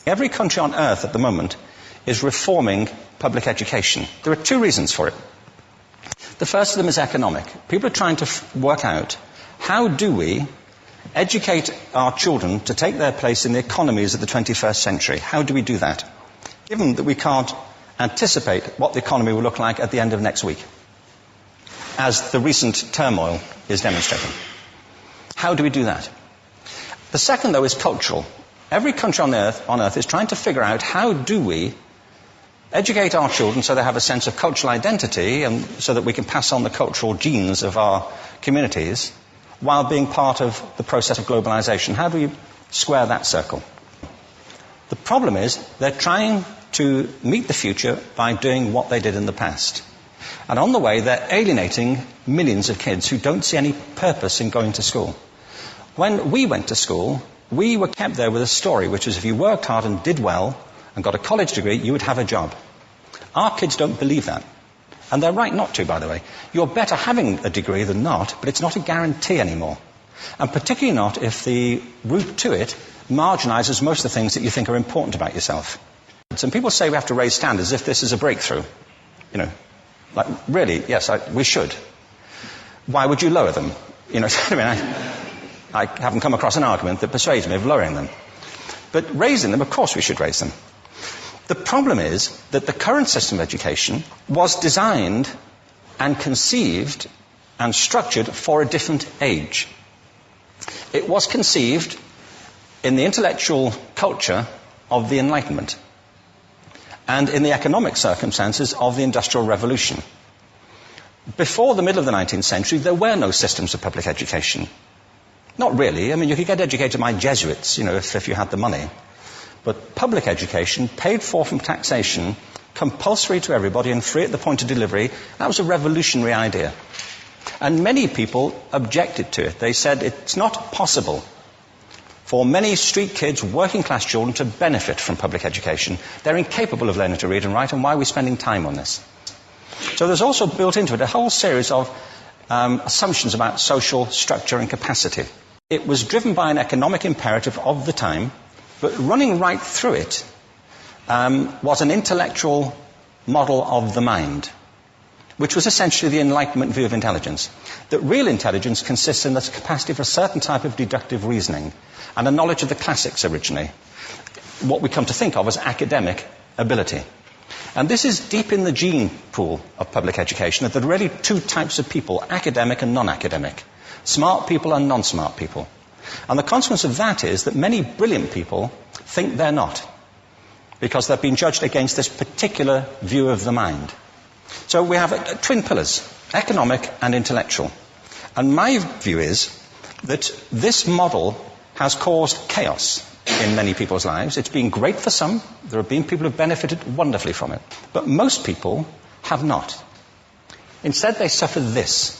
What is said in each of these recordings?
Every country on earth at the moment is reforming public education. There are two reasons for it. The first of them is economic. People are trying to work out, how do we educate our children to take their place in the economies of the 21st century? How do we do that, given that we can't anticipate what the economy will look like at the end of next week, as the recent turmoil is demonstrating? How do we do that? The second, though, is cultural. Every country on earth is trying to figure out, how do we educate our children so they have a sense of cultural identity and so that we can pass on the cultural genes of our communities while being part of the process of globalization. How do we square that circle? The problem is they're trying to meet the future by doing what they did in the past. And on the way, they're alienating millions of kids who don't see any purpose in going to school. When we went to school, we were kept there with a story, which was if you worked hard and did well and got a college degree, you would have a job. Our kids don't believe that. And they're right not to, by the way. You're better having a degree than not, but it's not a guarantee anymore. And particularly not if the route to it marginalizes most of the things that you think are important about yourself. Some people say we have to raise standards as if this is a breakthrough. You know, like, really, yes, we should. Why would you lower them? You know, I haven't come across an argument that persuades me of lowering them. But raising them, of course we should raise them. The problem is that the current system of education was designed and conceived and structured for a different age. It was conceived in the intellectual culture of the Enlightenment and in the economic circumstances of the Industrial Revolution. Before the middle of the 19th century, there were no systems of public education. Not really. I mean, you could get educated by Jesuits, you know, if you had the money. But public education, paid for from taxation, compulsory to everybody and free at the point of delivery, that was a revolutionary idea. And many people objected to it. They said it's not possible for many street kids, working class children, to benefit from public education. They're incapable of learning to read and write, and why are we spending time on this? So there's also built into it a whole series of assumptions about social structure and capacity. It was driven by an economic imperative of the time, but running right through it was an intellectual model of the mind, which was essentially the Enlightenment view of intelligence. That real intelligence consists in the capacity for a certain type of deductive reasoning and a knowledge of the classics originally, what we come to think of as academic ability. And this is deep in the gene pool of public education, that there are really two types of people, academic and non-academic, smart people and non-smart people. And the consequence of that is that many brilliant people think they're not, because they've been judged against this particular view of the mind. So we have twin pillars, economic and intellectual. And my view is that this model has caused chaos in many people's lives. It's been great for some. There have been people who have benefited wonderfully from it. But most people have not. Instead, they suffer this.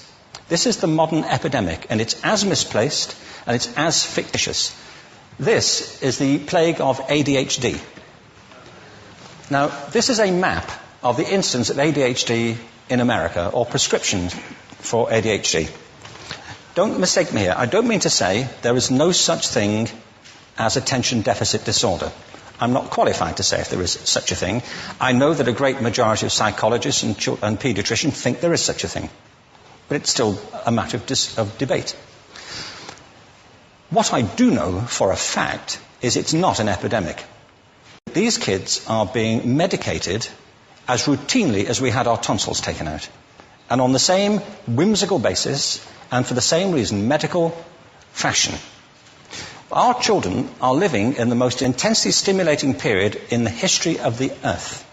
This is the modern epidemic, and it's as misplaced and it's as fictitious. This is the plague of ADHD. Now, this is a map of the incidence of ADHD in America, or prescriptions for ADHD. Don't mistake me here. I don't mean to say there is no such thing as attention deficit disorder. I'm not qualified to say if there is such a thing. I know that a great majority of psychologists and paediatricians think there is such a thing. But it's still a matter of debate. What I do know for a fact is it's not an epidemic. These kids are being medicated as routinely as we had our tonsils taken out. And on the same whimsical basis, and for the same reason, medical fashion. Our children are living in the most intensely stimulating period in the history of the earth.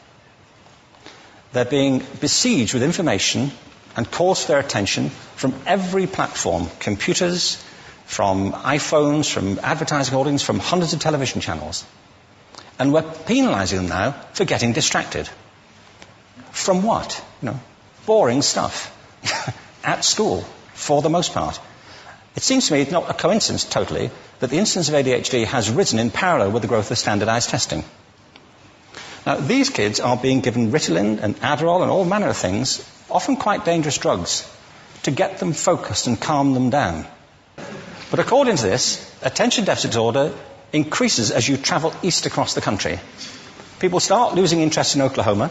They're being besieged with information and calls for their attention from every platform, computers, from iPhones, from advertising holdings, from hundreds of television channels. And we're penalizing them now for getting distracted. From what? You know, boring stuff at school, for the most part. It seems to me it's not a coincidence totally that the incidence of ADHD has risen in parallel with the growth of standardized testing. Now, these kids are being given Ritalin and Adderall and all manner of things, often quite dangerous drugs, to get them focused and calm them down. But according to this, attention deficit disorder increases as you travel east across the country. People start losing interest in Oklahoma.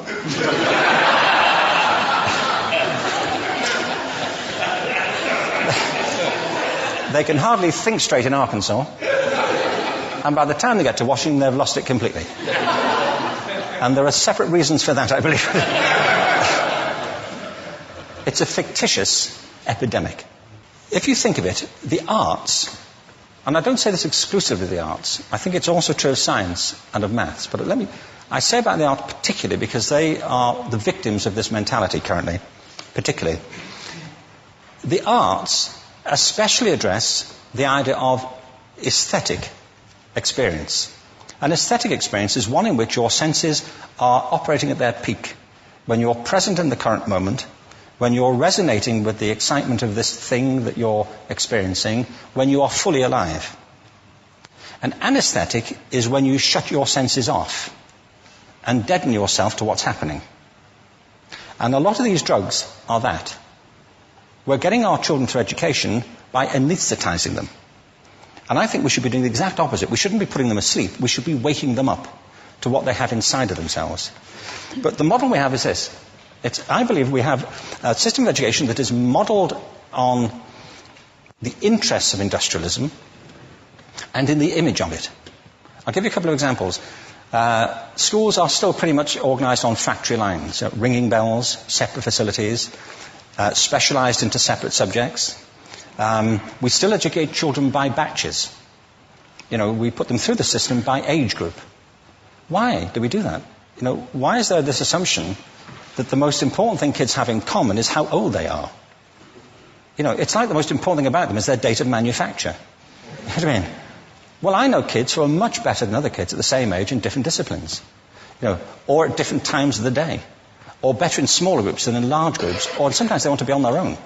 They can hardly think straight in Arkansas. And by the time they get to Washington, they've lost it completely. And there are separate reasons for that, I believe. It's a fictitious epidemic. If you think of it, the arts, and I don't say this exclusively of the arts, I think it's also true of science and of maths, but I say about the arts particularly because they are the victims of this mentality currently, particularly. The arts especially address the idea of aesthetic experience. An aesthetic experience is one in which your senses are operating at their peak, when you're present in the current moment, when you're resonating with the excitement of this thing that you're experiencing, when you are fully alive. An anesthetic is when you shut your senses off and deaden yourself to what's happening. And a lot of these drugs are that. We're getting our children through education by anesthetizing them. And I think we should be doing the exact opposite. We shouldn't be putting them asleep. We should be waking them up to what they have inside of themselves. But the model we have is this. I believe we have a system of education that is modeled on the interests of industrialism and in the image of it. I'll give you a couple of examples. Schools are still pretty much organized on factory lines, ringing bells, separate facilities, specialized into separate subjects. We still educate children by batches. We put them through the system by age group. Why do we do that? Why is there this assumption that the most important thing kids have in common is how old they are? It's like the most important thing about them is their date of manufacture. You know what I mean? Well, I know kids who are much better than other kids at the same age in different disciplines, or at different times of the day, or better in smaller groups than in large groups, or sometimes they want to be on their own.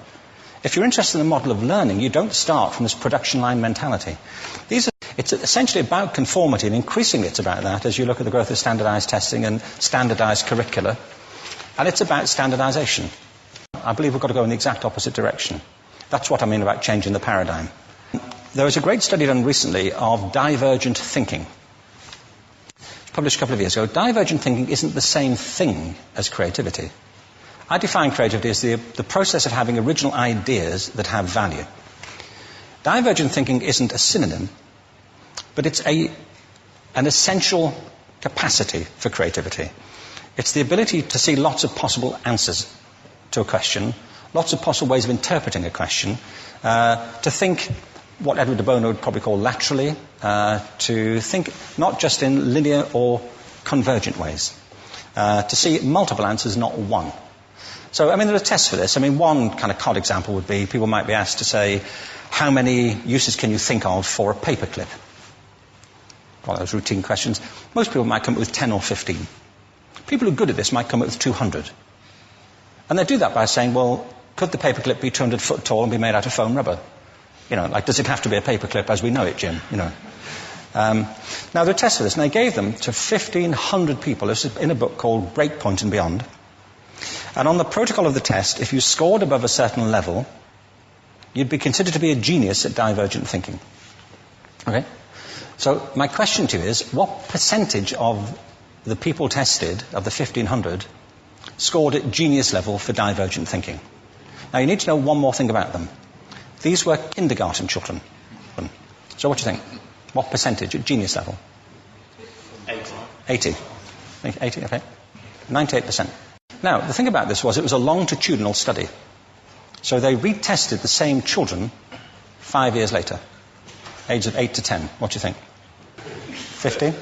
If you're interested in the model of learning, you don't start from this production line mentality. It's essentially about conformity, and increasingly it's about that as you look at the growth of standardized testing and standardized curricula. And it's about standardization. I believe we've got to go in the exact opposite direction. That's what I mean about changing the paradigm. There was a great study done recently of divergent thinking. Published a couple of years ago. Divergent thinking isn't the same thing as creativity. I define creativity as the process of having original ideas that have value. Divergent thinking isn't a synonym, but it's an essential capacity for creativity. It's the ability to see lots of possible answers to a question, lots of possible ways of interpreting a question, to think what Edward de Bono would probably call laterally, to think not just in linear or convergent ways, to see multiple answers, not one. So, there are tests for this. One kind of cod example would be people might be asked to say, how many uses can you think of for a paperclip? One of those routine questions. Most people might come up with 10 or 15. People who are good at this might come up with 200. And they do that by saying, well, could the paperclip be 200 foot tall and be made out of foam rubber? Does it have to be a paperclip as we know it, Jim? Now, there are tests for this, and they gave them to 1,500 people. This is in a book called Breakpoint and Beyond. And on the protocol of the test, if you scored above a certain level, you'd be considered to be a genius at divergent thinking. Okay? So my question to you is, what percentage of the people tested, of the 1,500, scored at genius level for divergent thinking? Now, you need to know one more thing about them. These were kindergarten children. So what do you think? What percentage at genius level? 80. 80, okay. 98%. Now, the thing about this was it was a longitudinal study. So they retested the same children 5 years later, ages of 8 to 10. What do you think? 50?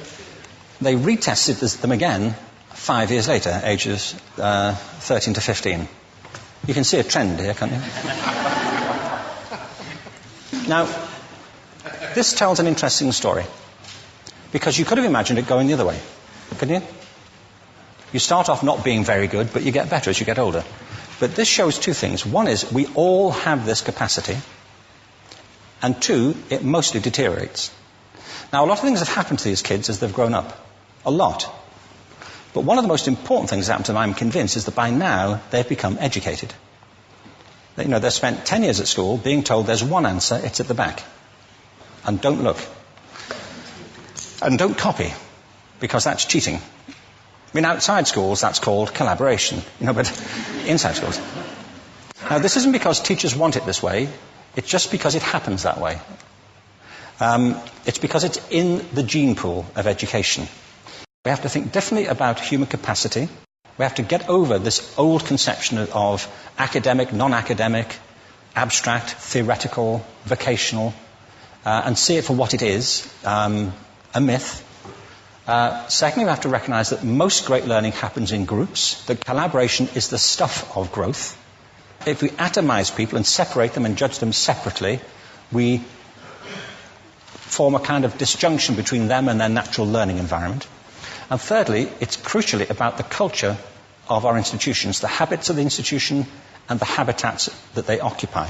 They retested them again 5 years later, ages 13 to 15. You can see a trend here, can't you? Now, this tells an interesting story, because you could have imagined it going the other way, couldn't you? You start off not being very good, but you get better as you get older. But this shows two things. One is we all have this capacity, and two, it mostly deteriorates. Now, a lot of things have happened to these kids as they've grown up. A lot. But one of the most important things that happened to them, I'm convinced, is that by now they've become educated. They've spent 10 years at school being told there's one answer, it's at the back. And don't look. And don't copy, because that's cheating. I mean, outside schools, that's called collaboration, but inside schools. Now, this isn't because teachers want it this way, it's just because it happens that way. It's because it's in the gene pool of education. We have to think differently about human capacity. We have to get over this old conception of academic, non-academic, abstract, theoretical, vocational, and see it for what it is, a myth. Secondly, we have to recognize that most great learning happens in groups, that collaboration is the stuff of growth. If we atomize people and separate them and judge them separately, we form a kind of disjunction between them and their natural learning environment. And thirdly, it's crucially about the culture of our institutions, the habits of the institution and the habitats that they occupy.